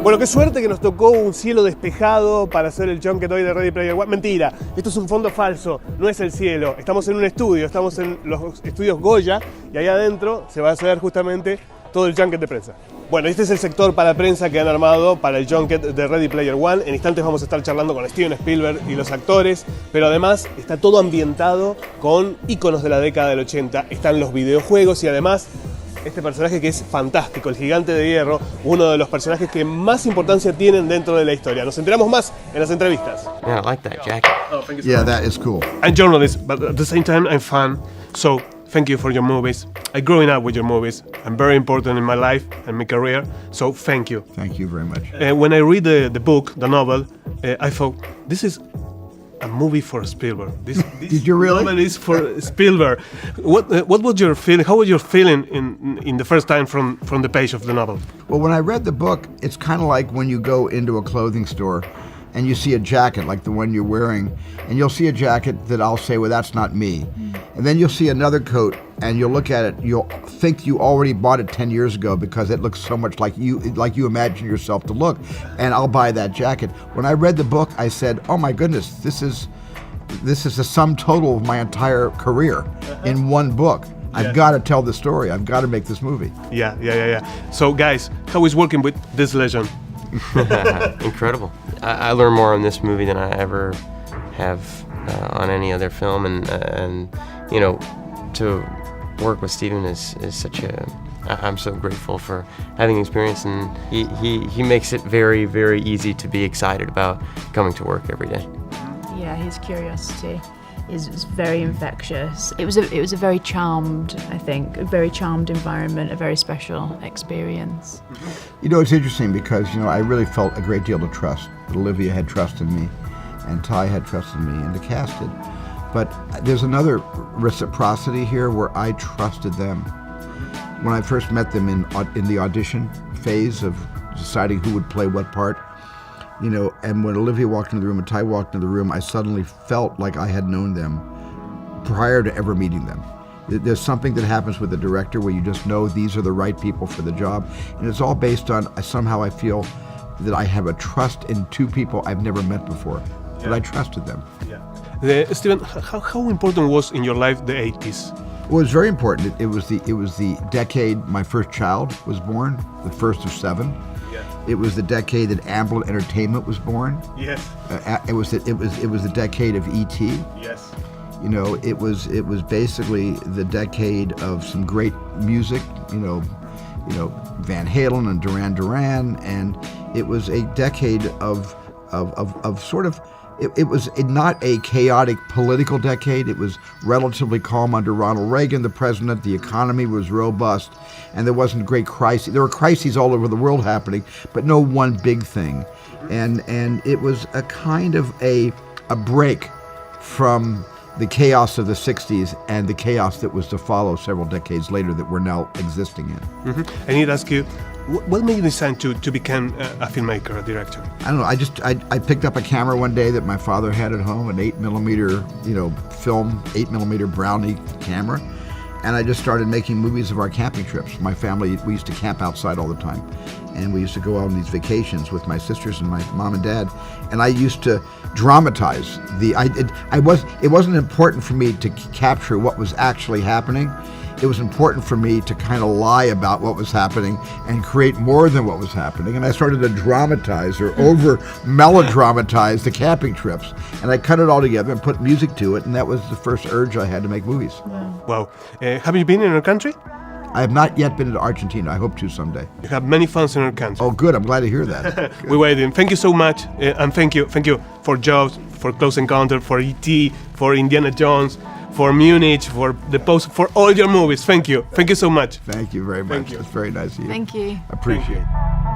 Bueno, qué suerte que nos tocó un cielo despejado para hacer el junket hoy de Ready Player One. Mentira, esto es un fondo falso, no es el cielo. Estamos en un estudio, estamos en los estudios Goya y ahí adentro se va a hacer justamente todo el junket de prensa. Bueno, este es el sector para prensa que han armado para el junket de Ready Player One. En instantes vamos a estar charlando con Steven Spielberg y los actores, pero además está todo ambientado con íconos de la década del 80. Están los videojuegos y además este personaje que es fantástico, el gigante de hierro, uno de los personajes que más importancia tienen dentro de la historia. Nos enteramos más en las entrevistas. Yeah, I like that jacket. Oh, thank you so Yeah, much. that is cool. I'm journalist, but at the same time I'm fan. So thank you for your movies. I growing up with your movies. I'm very important in my life and my career. So thank you. Thank you very much. When I read the book, the novel, I thought this is a movie for Spielberg. This Did you really? novel is for Spielberg. What was your feeling? How was your feeling in the first time from the page of the novel? Well, when I read the book, it's kind of like when you go into a clothing store and you see a jacket like the one you're wearing, and you'll see a jacket that I'll say, well, that's not me. And then you'll see another coat and you'll look at it, you'll think you already bought it 10 years ago because it looks so much like you imagine yourself to look, and I'll buy that jacket. When I read the book, I said, oh my goodness, this is the sum total of my entire career in one book. I've got to tell the story. I've got to make this movie. Yeah. So guys, how is working with this legend? Incredible. I learned more on this movie than I ever have on any other film, and you know, to work with Steven is such a. I'm so grateful for having experience, and he makes it very, very easy to be excited about coming to work every day. Yeah, his curiosity is very infectious. It was a very charmed, I think, a very charmed environment, a very special experience. You know, it's interesting because, you know, I really felt a great deal of trust. Olivia had trust in me, and Ty had trust in me, and the cast did. But there's another reciprocity here where I trusted them. When I first met them in the audition phase of deciding who would play what part, you know, and when Olivia walked into the room and Ty walked into the room, I suddenly felt like I had known them prior to ever meeting them. There's something that happens with the director where you just know these are the right people for the job, and it's all based on somehow I feel that I have a trust in two people I've never met before, but I trusted them. Yeah. Steven, how important was in your life the 80s? Well, it was very important. It was the decade my first child was born, the first of 7. It was the decade that Amblin Entertainment was born. Yes. It was the decade of E.T. Yes. You know, it was basically the decade of some great music. You know, Van Halen and Duran Duran, and it was a decade of sort of. It was not a chaotic political decade. It was relatively calm under Ronald Reagan, the president. The economy was robust, and there wasn't great crises. There were crises all over the world happening, but no one big thing. And it was a kind of a break from the chaos of the 60s and the chaos that was to follow several decades later that we're now existing in. I need to ask you, what made you decide to become a filmmaker, a director? I don't know. I picked up a camera one day that my father had at home, an 8mm, film, 8mm Brownie camera, and I just started making movies of our camping trips. My family, we used to camp outside all the time, and we used to go out on these vacations with my sisters and my mom and dad, and I used to dramatize it wasn't important for me to capture what was actually happening. It was important for me to kind of lie about what was happening and create more than what was happening. And I started to dramatize or over melodramatize the camping trips. And I cut it all together and put music to it. And that was the first urge I had to make movies. Wow. Have you been in our country? I have not yet been to Argentina. I hope to someday. You have many fans in our country. Oh, good. I'm glad to hear that. We're waiting. Thank you so much. And thank you for Jobs, for Close Encounter, for E.T., for Indiana Jones, for Munich, for The Post, for all your movies. Thank you. Thank you so much. Thank you very much. Thank you. It's very nice of you. Thank you. Appreciate it.